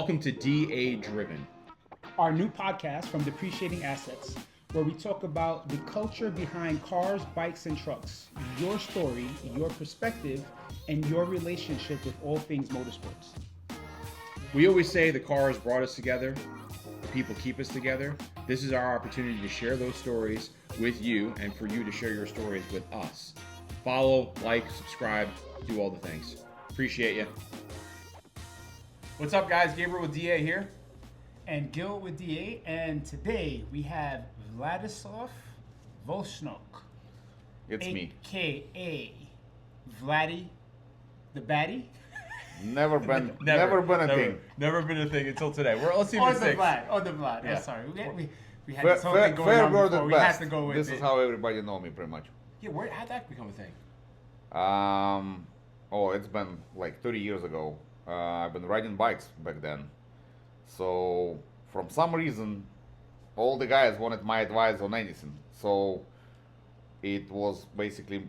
Welcome to DA Driven, our new podcast from Depreciating Assets, where we talk about the culture behind cars, bikes, and trucks, your story, your perspective, and your relationship with all things motorsports. We always say the cars brought us together, the people keep us together. This is our opportunity to share those stories with you and for you to share your stories with us. Follow, like, subscribe, do all the things. Appreciate you. What's up, guys? Gabriel with DA here. And Gil with DA, and today we have Vladislav Volshnok. It's me. AKA Vladdy the Baddie. Never been a thing. Never been a thing until today. Let's see if Or it's the six. Vlad. Oh, the Vlad. Yeah. Oh, sorry. We had this whole thing going on Fairbird before. at We best. had to go with This it. is how everybody know me, pretty much. Yeah, how'd that become a thing? It's been like 30 years ago. I've been riding bikes back then. So, from some reason, all the guys wanted my advice on anything. So, it was basically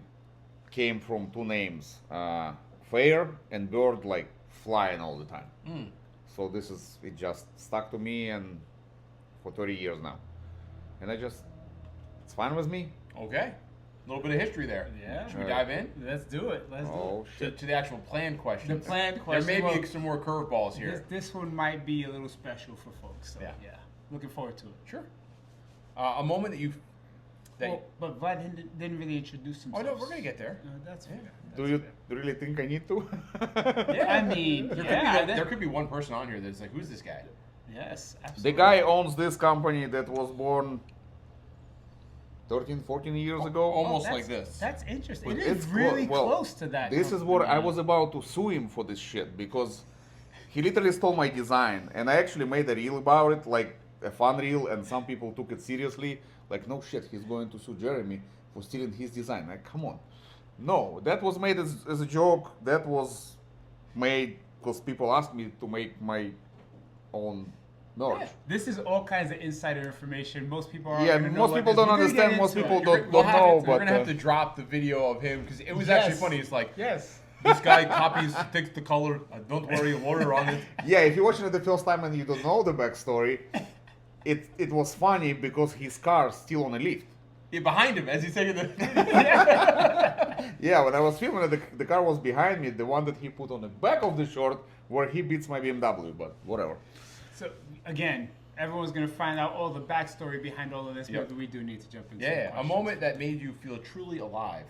came from two names, Fair and Bird, like flying all the time. So it just stuck to me, and for 30 years now. And it's fine with me. Okay. A little bit of history there. Yeah. Should we dive in? Let's do it. To the actual planned questions. The planned question. There may be some more curveballs here. This one might be a little special for folks. So, Yeah. Looking forward to it. Sure. A moment that you... But Vlad didn't really introduce himself. Oh, no, we're going to get there. That's fair. Do you really think I need to? I mean, There could be one person on here that's like, who's this guy? Yes, absolutely. The guy owns this company that was born 13, 14 years ago. Almost like this. That's interesting. But It is really close to that. This is what I was about to sue him for this shit, because he literally stole my design, and I actually made a reel about it, like a fun reel, and some people took it seriously. Like, no shit, he's going to sue Jeremy for stealing his design. Like, come on. No, that was made as a joke. That was made because people asked me to make my own merch. Yeah. This is all kinds of insider information. Most people are. Yeah, most people don't understand. Most people don't know. We're gonna have to drop the video of him because it was actually funny. It's like, yes, this guy takes the color. Don't worry, water on it. Yeah, if you're watching it the first time and you don't know the backstory, it was funny because his car's still on a lift. Yeah, behind him as he's taking the. Yeah, when I was filming it, the car was behind me, the one that he put on the back of the short where he beats my BMW, but whatever. So again, everyone's gonna find out all the backstory behind all of this, Yep. but we do need to jump into Yeah, a questions. moment that made you feel truly alive.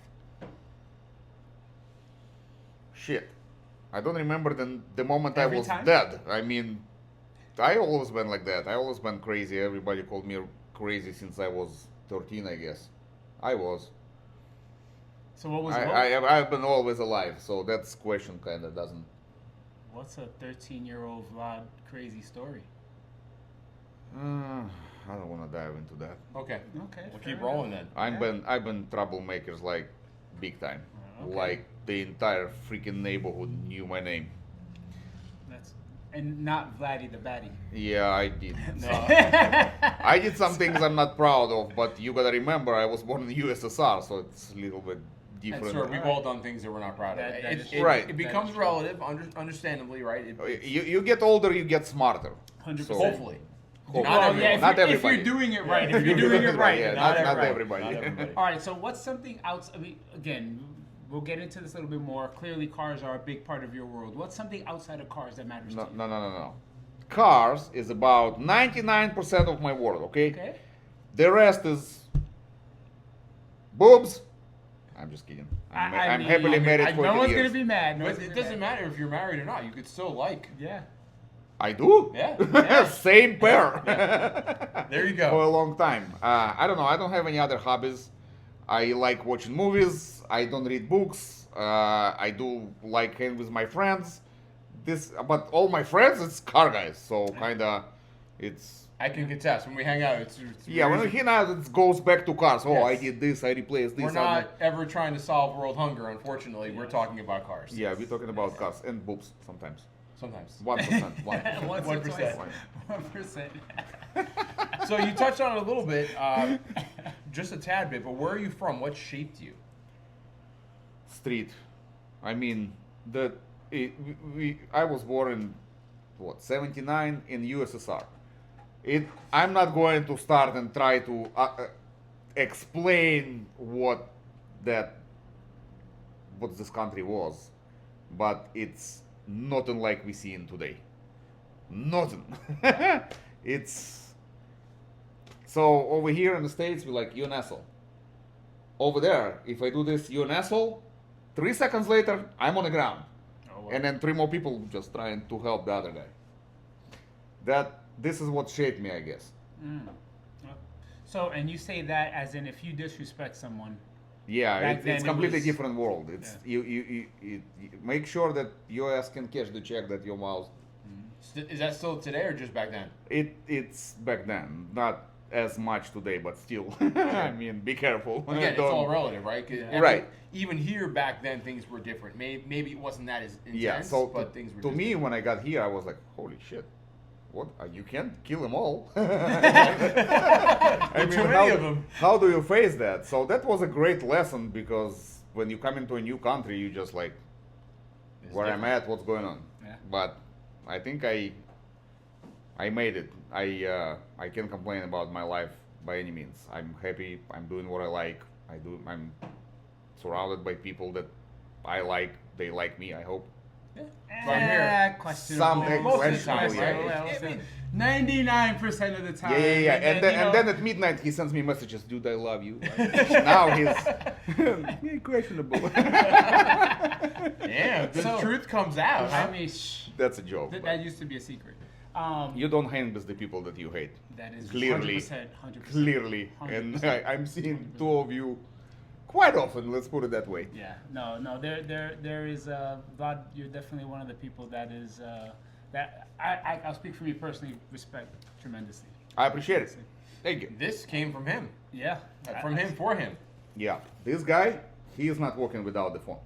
Shit. I don't remember the moment Every I was time? dead. I mean, I always been like that. I always been crazy. Everybody called me crazy since I was 13, I guess. I was. So what was I've been always alive, so that question kind of doesn't. what's a 13-year-old Vlad crazy story? I don't want to dive into that. Okay. Okay. We'll fair keep rolling then. I've been troublemakers like big time. Okay. Like the entire freaking neighborhood knew my name. And not Vladdy the Baddie. Yeah, I did. No. I did some things I'm not proud of, but you gotta remember I was born in the USSR, so it's a little bit different. That's right. We've all done things that we're not proud of. That is right. It becomes relative, understandably, right? You get older, you get smarter. 100%. So- Hopefully. Hopefully. Not everybody. if Not you're, everybody. If you're doing it right. If you're doing it right. Yeah, not not everybody. everybody. All right, so what's something else? I mean, again, we'll get into this a little bit more. Clearly, cars are a big part of your world. What's something outside of cars that matters No, to you? no. Cars is about 99% of my world, okay? Okay. The rest is boobs. I'm just kidding. I'm happily married for no 8 one's years. gonna be mad. But it doesn't matter if you're married or not. You could still like. Yeah. I do? Yeah. Same pair. There you For go. a long time. I don't know. I don't have any other hobbies. I like watching movies. I don't read books. I do like hang with my friends. But all my friends, it's car guys. So kinda, it's. I can contest when we hang out. It's Yeah, when very- we hang out, it goes back to cars. Oh, I Yes. did this. I replaced this. We're not ever trying to solve world hunger. Unfortunately, we're talking about cars. Yeah, we're talking about cars and boobs sometimes. Sometimes. 1%. 1%. 1%. 1%. So you touched on it a little bit, just a tad bit. But where are you from? What shaped you? Street. I mean, I was born in what 79 in USSR. I'm not going to start and try to explain what this country was, but it's nothing like we see in today. Nothing. It's so over here in the States we're like, you're an asshole. Over there, if I do this, you're an asshole. 3 seconds later, I'm on the ground, and then 3 more people just trying to help the other guy. This is what shaped me, I guess. So, and you say that as in if you disrespect someone. Yeah, it's completely was, different world. It's you make sure that your ass can cash the check that your mouth. Is that still today or just back then? It's back then, not as much today, but still. I mean, be careful. Again, it's all relative, right? Right. Even here back then, things were different. Maybe it wasn't that as intense, Yeah. So but things were. To me, when I got here, I was like, holy shit. What? You can't kill them all. I mean, too many of them. How do you face that? So that was a great lesson, because when you come into a new country, you just like, where I'm at, what's going on. Yeah. But I think I made it. I can't complain about my life by any means. I'm happy. I'm doing what I like. I'm surrounded by people that I like. They like me, I hope. From here. Questionable. Most of the time, right? 99% of the time. Yeah. And then then at midnight he sends me messages, dude, I love you. Now he's questionable. Yeah, the truth comes out. I mean, That's a joke. that used to be a secret. You don't hang with the people that you hate. That is Clearly. 100%. Clearly. 100%. And I'm seeing 2 of you quite often, let's put it that way. Yeah, no. There is Vlad. You're definitely one of the people that is that I'll speak for me personally. Respect tremendously. I appreciate it. Thank you. This came from him. Yeah, From him for him. Yeah, this guy, he is not working without the phone.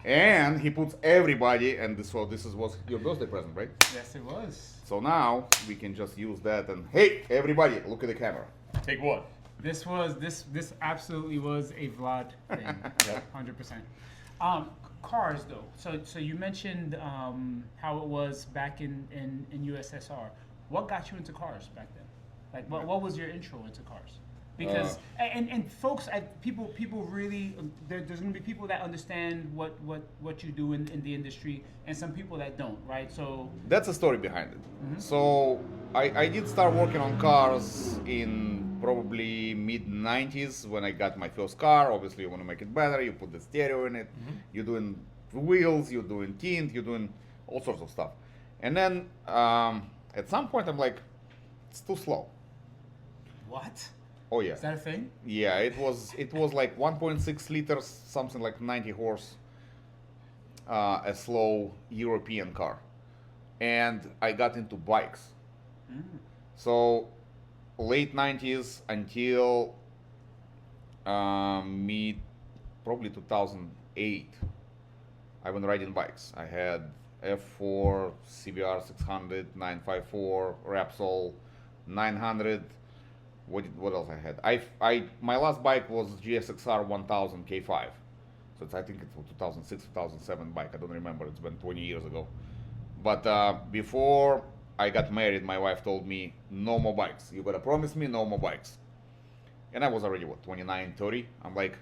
And he puts everybody, and this was your birthday present, right? Yes, it was. So now we can just use that and, hey, everybody, look at the camera. Take what? This absolutely was a Vlad thing. 100%. Cars though. So you mentioned how it was back in USSR. What got you into cars back then? Like what was your intro into cars? Because and folks, people really there's going to be people that understand what you do in the industry, and some people that don't, right? So that's a story behind it. So I did start working on cars in probably mid-90s when I got my first car. Obviously, you want to make it better. You put the stereo in it. You're doing wheels. You're doing tint. You're doing all sorts of stuff. And then at some point, I'm like, it's too slow. what? Oh yeah. Is that a thing? Yeah, it was like 1.6 liters, something like 90 horse, a slow European car, and I got into bikes. So late 90s until mid probably 2008, I've been riding bikes. I had F4, CBR 600, 954, Repsol 900. What else I had? My last bike was GSXR 1000 K5. So I think it's a 2006, 2007 bike. I don't remember. It's been 20 years ago. But before I got married, my wife told me, no more bikes. You gotta promise me no more bikes. And I was already, 29, 30? I'm like,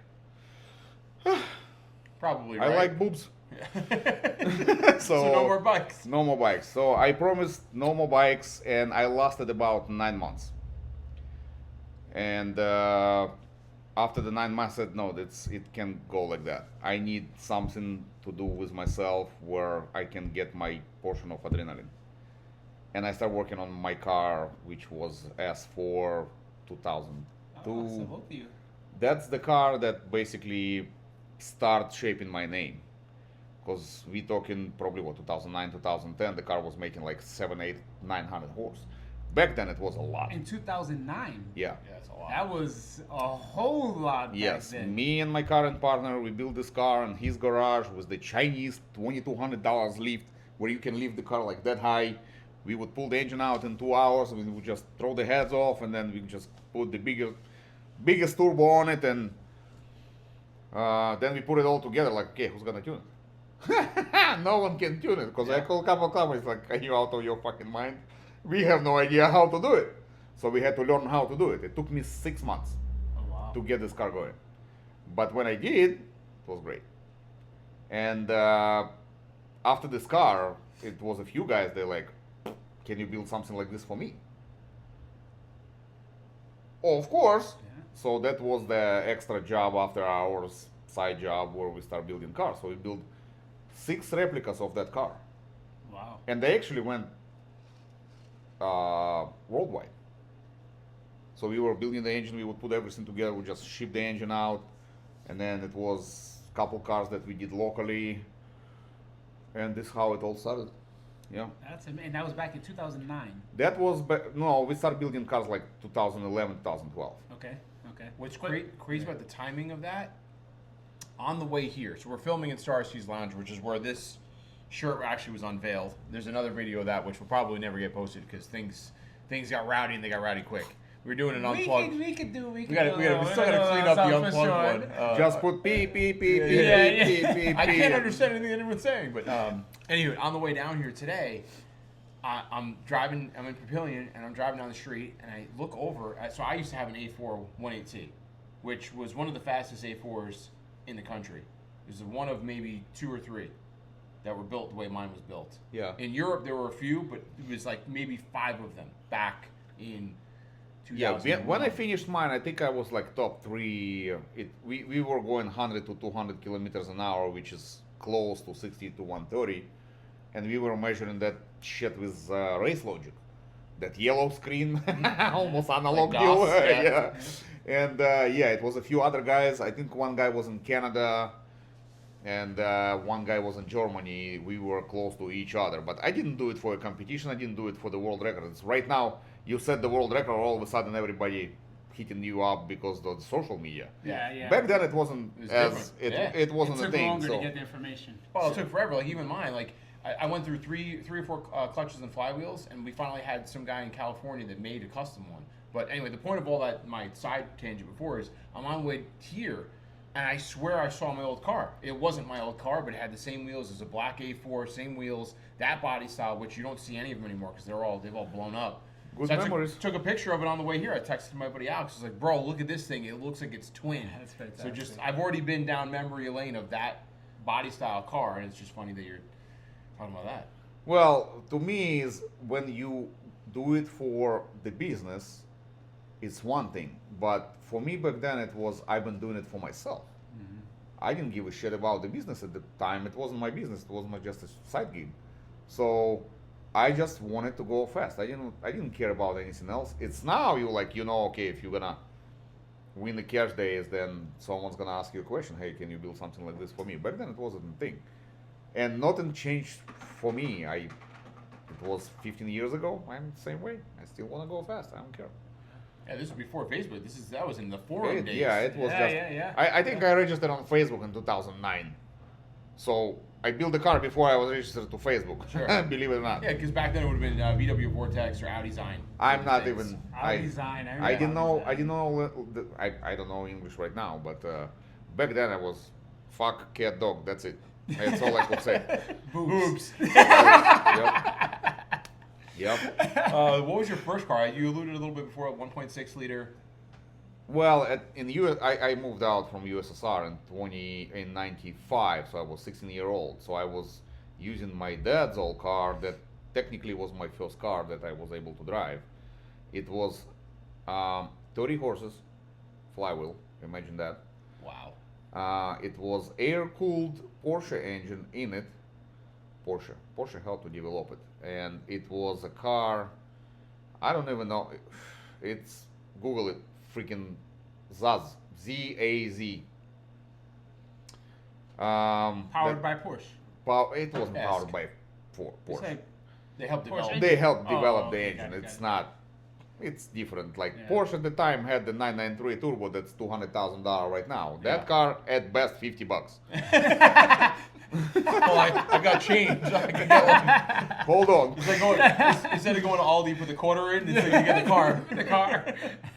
Probably I right. like boobs. So no more bikes. No more bikes. So I promised no more bikes, and I lasted about 9 months. And after the 9 months, I said, no, it can't go like that. I need something to do with myself where I can get my portion of adrenaline. And I started working on my car, which was S4 2002. Oh, so both of you. That's the car that basically started shaping my name. Because we talking probably 2009, 2010, the car was making like 7, 8, 900 horse. Back then it was a lot. In 2009. Yeah. Yeah, that's a lot. That was a whole lot back Yes, then. me and my current partner, we built this car in his garage with the Chinese $2,200 lift, where you can lift the car like that high. We would pull the engine out in 2 hours, we would just throw the heads off, and then we just put the biggest turbo on it, and then we put it all together like, okay, who's gonna tune it? No one can tune it because I called a couple of companies like, are you out of your fucking mind? We have no idea how to do it. So we had to learn how to do it. It took me 6 months to get this car going. But when I did, it was great. And after this car, it was a few guys, they're like, can you build something like this for me? Oh, of course. Yeah. So that was the extra job after hours, side job where we start building cars. So we built 6 replicas of that car. Wow. And they actually went worldwide. So we were building the engine, we would put everything together, we just ship the engine out, and then it was a couple cars that we did locally, and this is how it all started. Yeah. And that was back in 2009. That was, no, we started building cars like 2011, 2012. Okay. What's crazy about the timing of that, on the way here, so we're filming in Star Seas Lounge, which is where this shirt actually was unveiled. There's another video of that, which will probably never get posted because things got rowdy and they got rowdy quick. We were doing an unplugged. We still gotta clean up the unplugged one. Just put beep, beep, beep, beep, Yeah, beep, beep, beep. I can't understand anything anyone's saying, but anyway, on the way down here today, I'm driving. I'm in Papillion, and I'm driving down the street, and I look over. So I used to have an A4 18T, which was one of the fastest A4s in the country. It was one of maybe 2 or 3 that were built the way mine was built. Yeah. In Europe, there were a few, but it was like maybe 5 of them back in 2000. Yeah, when I finished mine, I think I was like top 3. We were going 100 to 200 kilometers an hour, which is close to 60 to 130, and we were measuring that shit with race logic, that yellow screen, almost analog Like deal. DOS, Yeah. And yeah, it was a few other guys. I think one guy was in Canada, and one guy was in Germany. We were close to each other, but I didn't do it for a competition. I didn't do it for the world records. Right now, you set the world record, all of a sudden everybody hitting you up because of the social media. Yeah. Back then, it wasn't It was as different. it wasn't It a took thing. longer So to get the information. Well, it took forever. Like even mine, like I went through three or four clutches and flywheels, and we finally had some guy in California that made a custom one. But anyway, the point of all that, my side tangent before, is I'm on the way here, and I swear I saw my old car. It wasn't my old car, but it had the same wheels as a black A4, same wheels, that body style, which you don't see any of them anymore because they've all blown up. Good So I memories. took a picture of it on the way here. I texted my buddy Alex. I was like, bro, look at this thing. It looks like it's twin. That's So fantastic. just, I've already been down memory lane of that body style car, and it's just funny that you're talking about that. Well, to me, is when you do it for the business, it's one thing. But for me back then, it was I've been doing it for myself. I didn't give a shit about the business at the time. It wasn't my business. It was just a side gig. So I just wanted to go fast. I didn't care about anything else. It's now okay, if you're gonna win the cash days, then someone's gonna ask you a question. Hey, can you build something like this for me? Back then, it wasn't a thing, and nothing changed for me. It was 15 years ago. I'm the same way. I still want to go fast. I don't care. Yeah, this was before Facebook. That was in the forum days. Yeah, it was just. Yeah. I think I registered on Facebook in 2009. So I built the car before I was registered to Facebook. Sure. Believe it or not. Yeah, because back then it would have been VW Vortex or Audi Zine. I'm not Things. even. Audi Design. I didn't know. I didn't know. I don't know English right now, but back then I was fuck cat dog. That's it. That's all I could say. Boobs. Yep. What was your first car? You alluded a little bit before, 1.6 liter. Well, in US, I moved out from USSR in '95, so I was 16-year-old. So I was using my dad's old car that technically was my first car that I was able to drive. It was 30 horses, flywheel. Imagine that. Wow. It was air-cooled Porsche engine in it. Porsche helped to develop it, and it was a car. I don't even know. It's Google it. Freaking Zaz, Z-A-Z. Powered by Porsche. It wasn't powered by Porsche. It's like They helped Porsche develop. engine? They helped develop Oh, the okay, engine. got it, It's got it. not. It's different. Like Yeah. Porsche at the time had the 993 Turbo. That's $200,000 right now. That Yeah. car at best $50. Well, I got change. I could get one. Hold on. It's like going, instead of going to Aldi, put the quarter in, it's like you get the car. the car.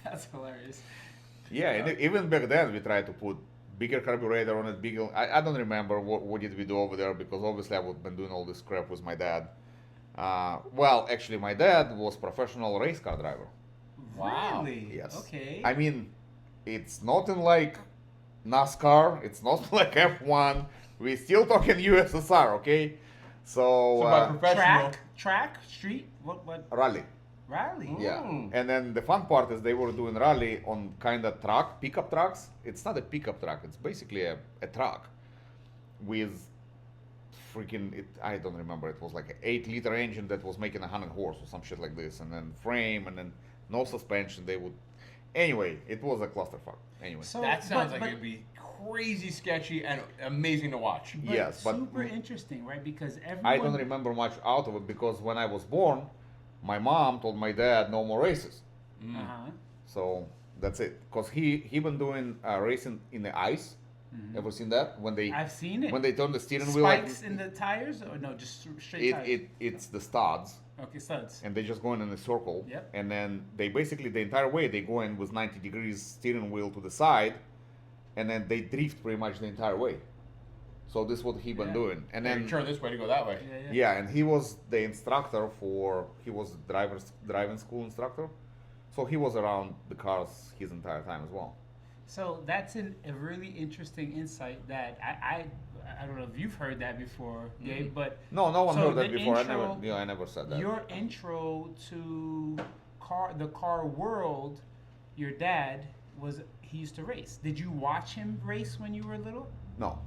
That's hilarious. Yeah, and even back then we tried to put bigger carburetor on it, bigger. I don't remember what did we do over there because obviously I would been doing all this crap with my dad. Well, actually, my dad was professional race car driver. Wow. Really? Yes. Okay. I mean, it's not in like NASCAR. It's not like F1. We're still talking USSR, okay? So by professional. Track, street, what? Rally. Rally. Yeah. Mm. And then the fun part is they were doing rally on kind of truck, pickup trucks. It's not a pickup truck. It's basically a truck with freaking, I don't remember. It was like an 8-liter engine that was making 100 horse or some shit like this. And then frame and then no suspension. They would, anyway, it was a clusterfuck. Anyway. So That sounds but- like it'd be crazy sketchy and amazing to watch. but Yes, but super interesting, right? Because everyone. I don't remember much out of it because when I was born, my mom told my dad no more races. Uh-huh. So that's it. Cause he been doing racing in the ice. Ever seen that? When they I've seen it. when they turn the steering wheel like Spikes in the tires, or no, just straight tires. it's the studs Okay, studs. and they just going in a circle. Yep. And then they basically the entire way they go in with 90 degrees steering wheel to the side, and then they drift pretty much the entire way. So this is what he been Yeah. doing. And Then then turn this way to go that way. yeah, and he was the instructor he was driving school instructor. So he was around the cars his entire time as well. So that's a really interesting insight that I don't know if you've heard that before, Gabe, but No, no one So heard that the before. intro- I never said that. your intro to the car world, your dad he used to race. Did you watch him race when you were little? No.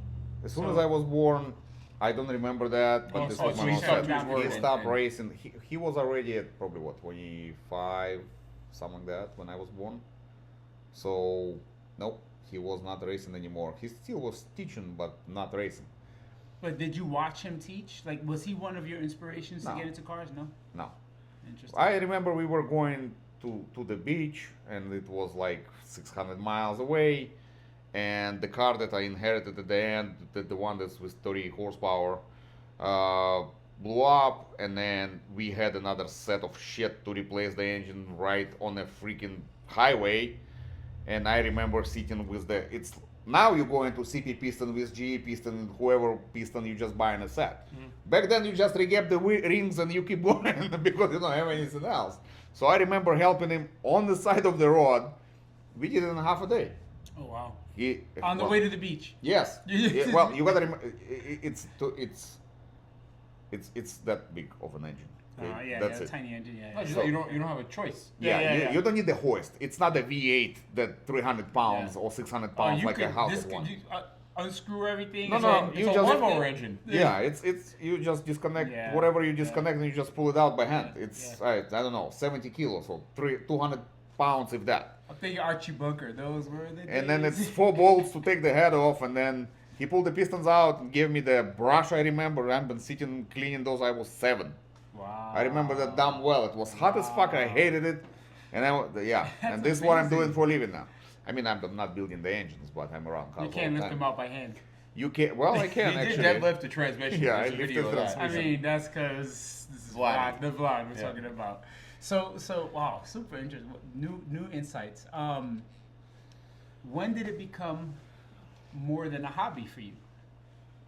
As soon So- as I was born, I don't remember that, but Oh, this so is he my mom stopped said. his work He and- stopped and- racing. He was already at probably what, 25, something like that when I was born. So, nope, he was not racing anymore. He still was teaching, but not racing. But did you watch him teach? Like, was he one of your inspirations to No. get into cars? No. No. Interesting. I remember we were going to the beach, and it was like 600 miles away. And the car that I inherited at the end, the one that's with 30 horsepower, blew up. And then we had another set of shit to replace the engine right on a freaking highway. And I remember sitting with it's now you go into CP piston with GE piston, whoever piston you just buy in a set. Back then you just regap the rings and you keep going because you don't have anything else. So I remember helping him on the side of the road. We did it in half a day. Oh wow. On The way to the beach. Yes. Well, you gotta remember, it's that big of an engine. Okay? Yeah, That's yeah, it. tiny engine. Yeah. No, yeah. just So- that you don't have a choice. Yeah, Yeah. you don't need the hoist. It's not a V8 that 300 pounds Yeah. or 600 Oh, pounds you like a could house one. unscrew everything. No, and no, then- It's you a just- lawnmower engine. Yeah, it's you just disconnect Yeah, whatever you yeah. disconnect and you just pull it out by hand. Yeah, It's yeah. I don't know, 70 kilos or 200 pounds if that. I'm thinking Archie Bunker. Those were the And then days. it's 4 bolts to take the head off, and then he pulled the pistons out and gave me the brush. I remember I've been sitting cleaning those. I was 7. Wow. I remember that damn well. It was hot as fuck. I hated it, and yeah. That's And this is what I'm amazing. doing for a living now. I mean, I'm not building the engines, but I'm around cars You can't all the lift time. them out by hand. You can. Well, I can He did actually. deadlift the transmission. Yeah, There's I a video lifted of the that. I mean, that's because this is Vlad. the Vlad we're Yeah. talking about. So wow, super interesting. New insights. When did it become more than a hobby for you?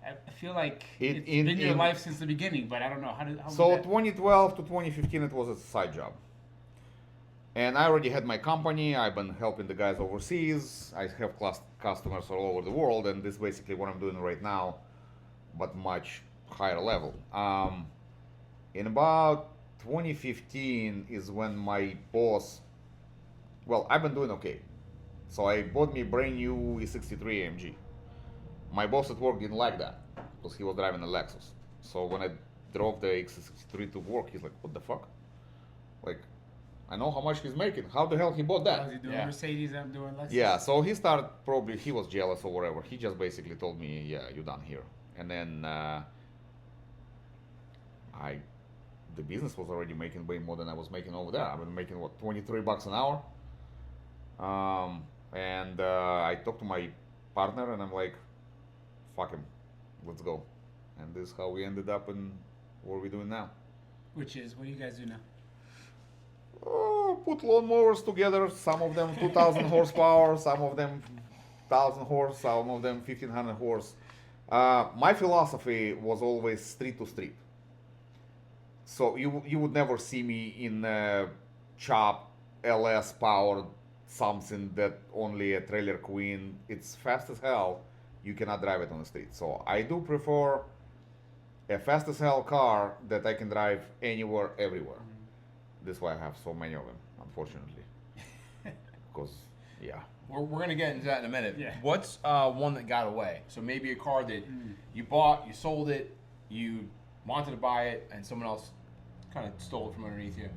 I feel like it's been your life since the beginning, but I don't know how. So was that? 2012 to 2015, it was a side job. And I already had my company. I've been helping the guys overseas. I have customers all over the world, and this is basically what I'm doing right now, but much higher level. In about 2015 is when my boss, well, I've been doing okay. So I bought me a brand new E63 AMG. My boss at work didn't like that because he was driving a Lexus. So when I drove the X63 to work, he's like, what the fuck? Like, I know how much he's making. How the hell he bought that? Was he doing Yeah. Mercedes? I'm doing Lexus. Yeah, so he started, probably he was jealous or whatever. He just basically told me, yeah, you're done here. And then the business was already making way more than I was making over there. I've been making what, $23 an hour. And I talked to my partner and I'm like, fuck him, let's go. And this is how we ended up in what we're doing now. Which is, what do you guys do now? Put lawnmowers together, some of them 2000 horsepower, some of them 1,000 horse, some of them 1,500 horse. My philosophy was always street to street. So you would never see me in a chop LS powered something that only a trailer queen. It's fast as hell. You cannot drive it on the street. So I do prefer a fast as hell car that I can drive anywhere, everywhere. That's why I have so many of them, unfortunately. Because, yeah. We're gonna get into that in a minute. Yeah. What's one that got away? So maybe a car that you bought, you sold it, you wanted to buy it, and someone else kind of stole it from underneath you.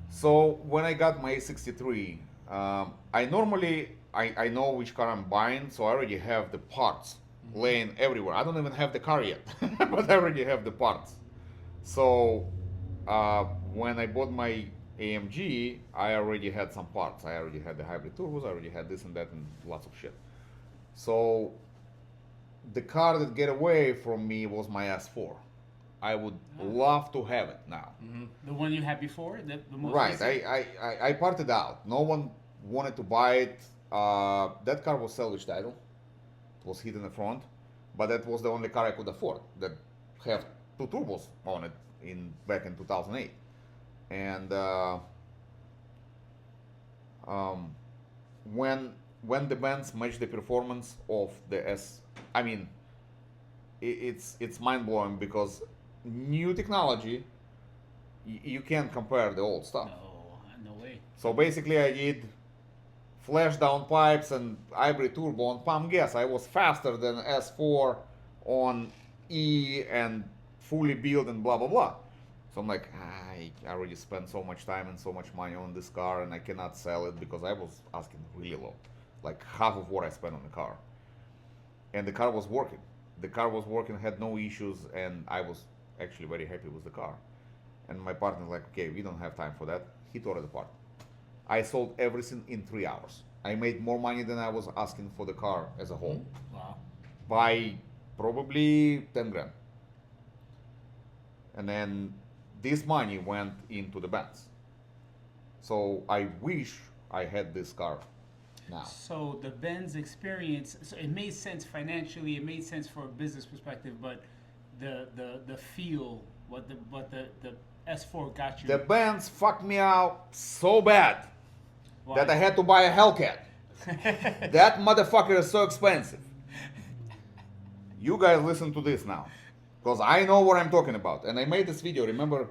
So when I got my A63, I normally I know which car I'm buying, so I already have the parts laying everywhere. I don't even have the car yet, but I already have the parts. So when I bought my AMG, I already had some parts. I already had the hybrid turbos, I already had this and that and lots of shit. So the car that get away from me was my S4. I would love to have it now. The one you had before, the most Right, recent? I parted out. No one wanted to buy it. That car was salvage title. It was hit in the front, but that was the only car I could afford that have two turbos on it back in 2008. And when the bands match the performance of the S, I mean, it's mind blowing because new technology, you can't compare the old stuff. No way. So basically, I did flash down pipes and hybrid turbo on pump gas. I was faster than S4 on E and fully built and blah blah blah. So I'm like, I already spent so much time and so much money on this car, and I cannot sell it because I was asking really low, like half of what I spent on the car. And the car was working. The car was working, had no issues, and I was actually very happy with the car. And my partner's like, okay, we don't have time for that. He tore it apart. I sold everything in 3 hours. I made more money than I was asking for the car as a whole. Wow. By probably 10 grand. And then this money went into the bands. So I wish I had this car now. So the Benz experience, so it made sense financially, it made sense for a business perspective, but the feel, what the S4 got you. The bands fucked me out so bad Why? that I had to buy a Hellcat. That motherfucker is so expensive. You guys listen to this now, because I know what I'm talking about. And I made this video. Remember,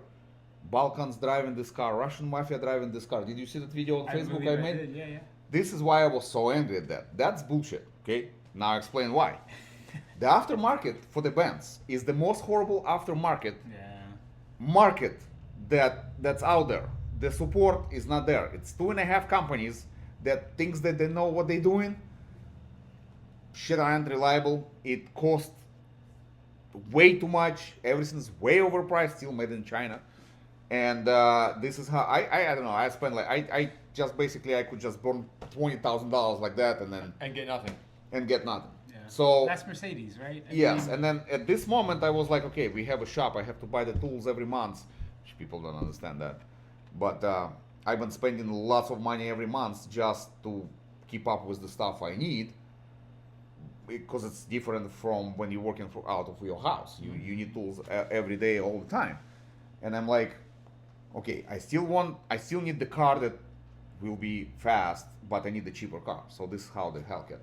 Balkans driving this car, Russian mafia driving this car. Did you see that video on Facebook believe I made? did, yeah. This is why I was so angry at that. That's bullshit. Okay, now I explain why. The aftermarket for the Benz is the most horrible aftermarket Yeah. market that's out there. The support is not there. It's 2.5 companies that thinks that they know what they're doing. Shit aren't reliable. It costs way too much. Everything's way overpriced. Still made in China. And this is how I don't know. I spent like I just basically I could just burn $20,000 like that And get nothing. and get nothing. Yeah. So That's Mercedes, right? I yes, mean, and then at this moment I was like, okay, we have a shop. I have to buy the tools every month. Which people don't understand that, but I've been spending lots of money every month just to keep up with the stuff I need. Because it's different from when you're working out of your house. You need tools every day, all the time. And I'm like, okay, I still need the car that will be fast, but I need the cheaper car. So this is how the Hellcat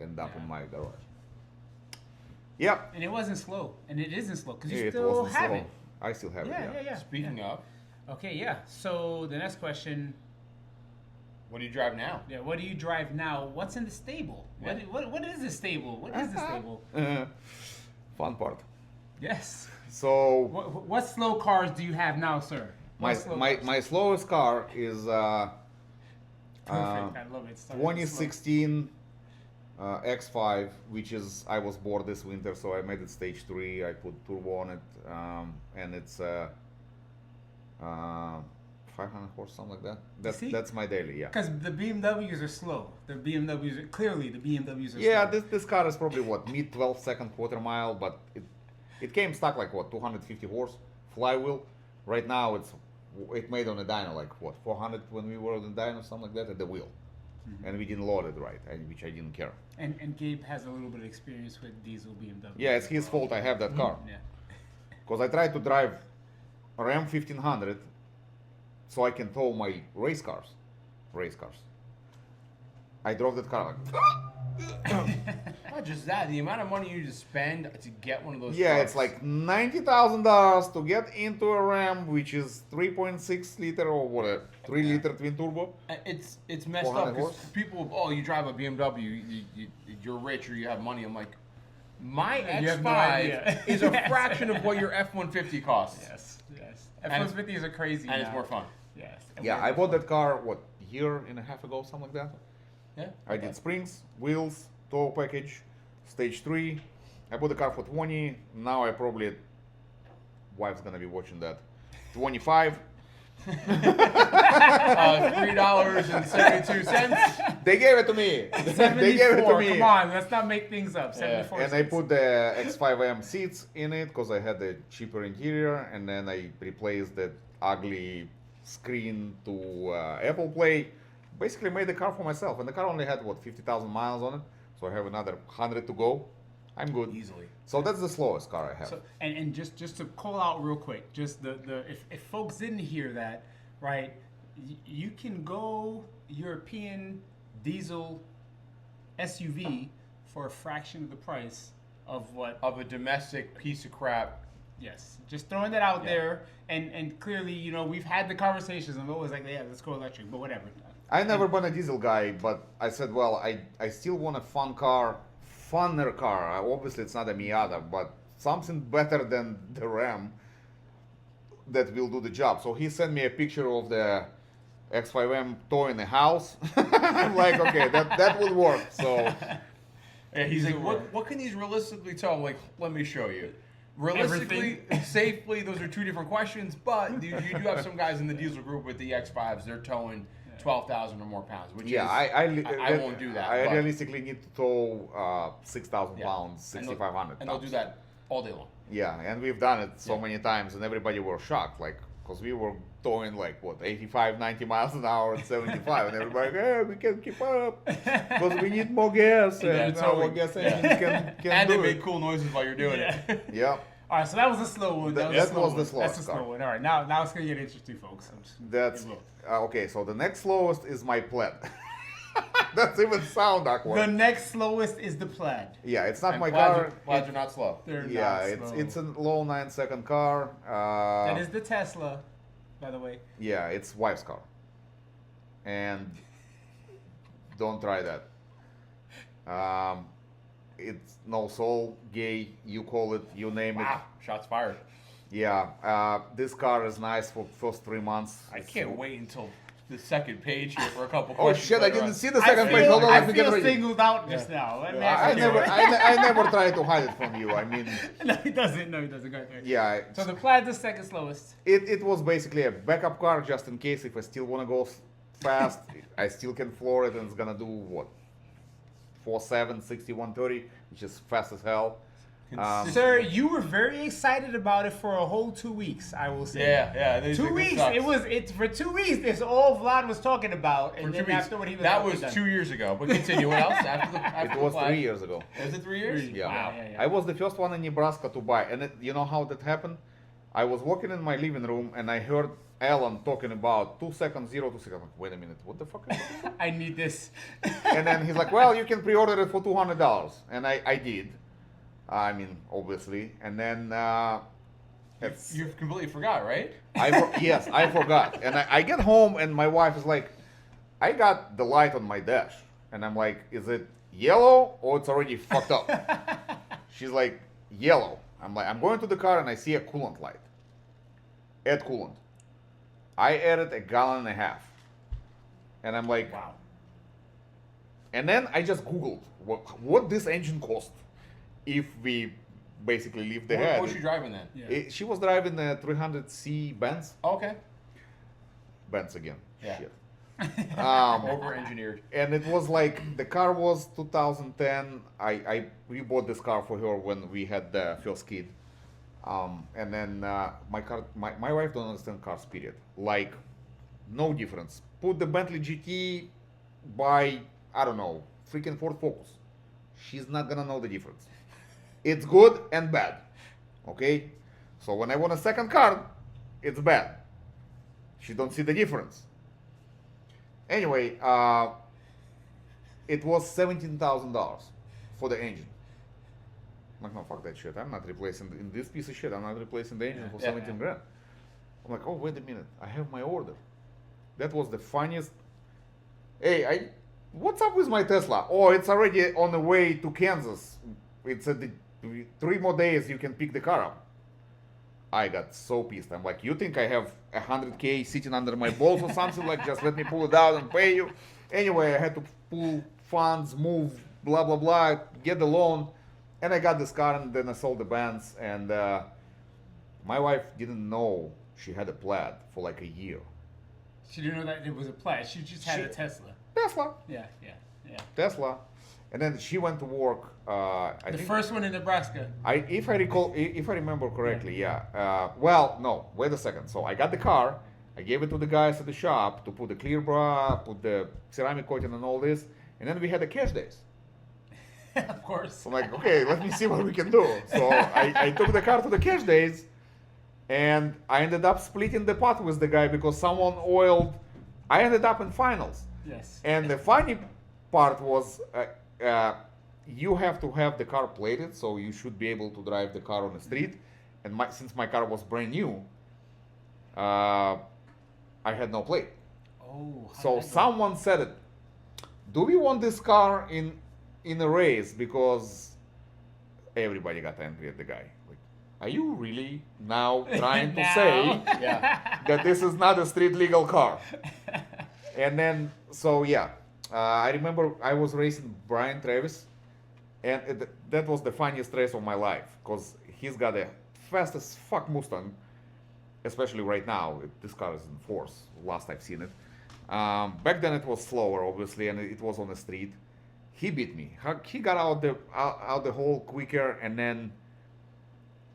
ended up in my garage. Yep. and it wasn't slow, and it isn't slow because you It still wasn't have slow. it. I still have it. Yeah. Speaking of, Okay, yeah. So the next question, what do you drive now? yeah, what do you drive now? What's in the stable? Yeah. What is the stable? What is the stable? Fun part. Yes. So What slow cars do you have now, sir? my What slow my, cars? my slowest car is Perfect. I love it. Started slow. 2016 X5, which is I was bored this winter, so I made it stage 3. I put turbo on it, and it's 500 horse, something like that. See? That's my daily, yeah. Because the BMWs are slow. The BMWs are clearly are Yeah, slow. this car is probably what mid 12 second quarter mile, but it came stuck like what 250 horse flywheel. Right now it made on a dyno like what 400 when we were on the dyno, something like that at the wheel. and we didn't load it right, which I didn't care. And Gabe has a little bit of experience with diesel BMW. Yeah, it's his fault I have that car. Yeah. Because I tried to drive Ram 1500 so I can tow my race cars. I drove that car like, Not just that, the amount of money you need to spend to get one of those. yeah, trucks. it's like $90,000 to get into a Ram, which is 3.6 liter or whatever, 3 liter twin turbo. It's messed 400 up because horse? people, oh, you drive a BMW, you're rich or you have money. I'm like, my You have no X5 idea. is a Yes. fraction of what your F-150 costs. Yes. And F-150s are crazy and now. it's more fun. Yes. Yeah, I bought that car, what, a year and a half ago, something like that. Yeah. I did springs, wheels, tow package, stage 3. I bought the car for 20. Now I probably, wife's gonna be watching that. 25. $3.72. They gave it to me. They gave it to 74. me. Come on, let's not make things up. 74. And I cents. put the X5M seats in it because I had the cheaper interior, and then I replaced that ugly screen to Apple Play. Basically made the car for myself, and the car only had what 50,000 miles on it, so I have another 100 to go. I'm good. Easily. So that's the slowest car I have. So, and just to call out real quick, just the if folks didn't hear that, right? You can go European diesel SUV for a fraction of the price of what. Of a domestic piece of crap. Yes, just throwing that out Yeah. there, and clearly, you know, we've had the conversations, and always like, yeah, let's go electric, but whatever. I never been a diesel guy, but I said, well, I still want a funner car. Obviously, it's not a Miata, but something better than the Ram that will do the job. So he sent me a picture of the X5M towing a house. I'm like, okay, that would work. So Yeah, he's like, Easy what can these realistically tow? I'm like, let me show you. Realistically, safely, those are two different questions, but you do have some guys in the diesel group with the X5s, they're towing 12,000 or more pounds, which yeah, is, I won't do that. I but- realistically need to tow 6,000 yeah. pounds, And they'll- 6,500 And they'll do that all day long. Yeah, and we've done it so Yeah. many times, and everybody were shocked, like, because we were towing like what 85, 90 miles an hour at 75, and everybody, hey, we can't keep up because we need more gas, Yeah, and our totally. gas engine can And they do make it. cool noises while you're doing it. Yeah, All right, so that was a slow one. That was a was slow the one. That's slowest a slow car. one. All right, now it's gonna get interesting, folks. that's It will. okay. So the next slowest is my Plaid. That's even sound awkward. The next slowest is the Plaid. Yeah, it's not And my Plaids car. are- Plaids are not slow. They're Yeah, not it's slow. a low 9-second car. That is the Tesla, by the way. Yeah, it's wife's car. And don't try that. It's no soul, gay, you call it, you name Wow, shots fired. it. Yeah, this car is nice for first 3 months. I can't wait until the second page here for a couple Oh questions. shit, I later didn't on. see the second page. feel, Hold on, let me feel get ready. singled out just now. Let me I ask you. I never try to hide it from you. I mean, No, he doesn't. No, he doesn't. Go ahead. yeah, So the Plaid's the second slowest. it was basically a backup car just in case if I still want to go fast, I still can floor it and it's gonna do what? 4.7, 6130, which is fast as hell. Sir, you were very excited about it for a whole 2 weeks. I will say. Yeah, these are 2 good weeks. stuff. It's for 2 weeks. That's all Vlad was talking about, and For then 2 weeks. afterward he was That like, was "We're done." 2 years ago. But continue. What else? After It the was Plaid? 3 years ago. Is it 3 years? Yeah. Wow. Yeah. I was the first one in Nebraska to buy, and you know how that happened? I was walking in my living room and I heard Alan talking about 2 seconds, 0 2 seconds. I'm like, wait a minute, what the fuck? Is that? I need this. And then he's like, well, you can pre-order it for $200, and I did. I mean, obviously, and then it's, You completely forgot, right? yes, I forgot, and I get home and my wife is like, I got the light on my dash, and I'm like, is it yellow or it's already fucked up? She's like, yellow. I'm like, I'm going to the car and I see a coolant light. Add coolant. I added 1.5 gallons, and I'm like, Wow. and then I just Googled what this engine cost if we basically leave the What head. was she driving then? Yeah. She was driving a 300C Benz. Okay. Benz again. Yeah. Shit. Over engineered. And it was like the car was 2010. We bought this car for her when we had the first kid. And then my wife don't understand cars. Period. Like no difference. Put the Bentley GT buy, I don't know, freaking Ford Focus. She's not gonna know the difference. It's good and bad. Okay? So when I want a second car, it's bad. She don't see the difference. Anyway, it was $17,000 for the engine. I'm like, no, fuck that shit. I'm not replacing in this piece of shit. I'm not replacing the engine for 17 grand. I'm like, oh, wait a minute. I have my order. That was the funniest. Hey, what's up with my Tesla? Oh, it's already on the way to Kansas. It's 3 more days. You can pick the car up. I got so pissed. I'm like, you think I have $100K sitting under my balls or something? Like, just let me pull it out and pay you. Anyway, I had to pull funds, move, blah, blah, blah, get the loan. And I got this car, and then I sold the Benz. And my wife didn't know she had a Plaid for like a year. She didn't know that it was a Plaid. She just had a Tesla. Tesla. Yeah. Tesla. And then she went to work. I The think, first one in Nebraska. if I remember correctly, yeah. Well, no, wait a second. So I got the car. I gave it to the guys at the shop to put the clear bra, put the ceramic coating and all this. And then we had the cash days. Of course. So I'm like, okay, let me see what we can do. So I took the car to the cash days, and I ended up splitting the pot with the guy because someone oiled. I ended up in finals. Yes. And the funny part was, you have to have the car plated, so you should be able to drive the car on the street. And since my car was brand new, I had no plate. Oh. So someone said it. Do we want this car in a race? Because everybody got angry at the guy. Like, are you really now trying to say that this is not a street legal car? And then, so yeah, I remember I was racing Brian Travis, and that was the funniest race of my life, because he's got a fast as fuck Mustang, especially right now. This car is in force, last I've seen it. Back then it was slower, obviously, and it was on the street. He beat me. He got out the hole quicker, and then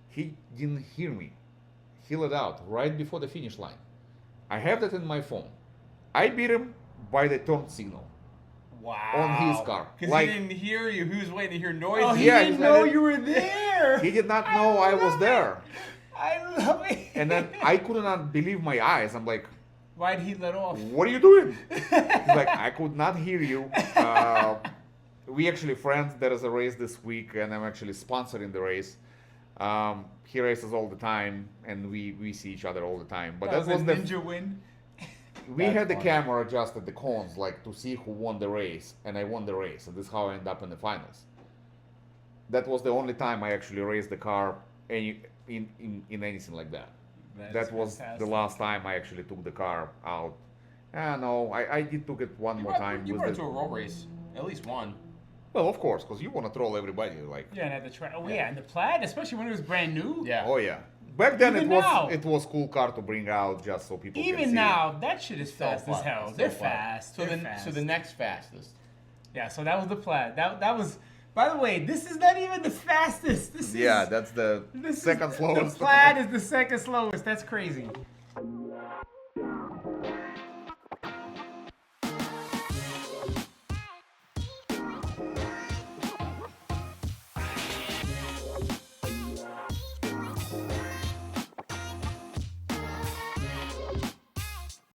he didn't hear me. He let out right before the finish line. I have that in my phone. I beat him by the turn signal. Wow. On his car. Because he didn't hear you. He was waiting to hear noise. Oh, he Yeah, didn't he's know like- you were there. He did not know I was there. I love it. And then I could not believe my eyes. I'm like, Why did he let off? what are you doing? He's like, I could not hear you. We actually friends. There is a race this week, and I'm actually sponsoring the race. He races all the time, and we see each other all the time. But That was a the ninja win. we That's had the funny. camera adjusted the cones like to see who won the race, and I won the race, and this is how I ended up in the finals. That was the only time I actually raced the car in anything like that. That was fantastic. the last time I actually took the car out. No, I did took it one more time. You with went the- to a road race. At least one. Well, of course, because you want to troll everybody, like. Yeah, and at the track. Oh yeah, and the Plaid, especially when it was brand new. Yeah. Oh yeah. Back then Even it was now. it was cool car to bring out just so people can Even see now, that shit is So fast as fun. hell. So They're fun. fast. So They're the fast. so the next fastest. Yeah, so that was the Plaid. That was. By the way, this is not even the fastest. This Yeah, is, that's the this second is, slowest. The Plaid is the second slowest. That's crazy.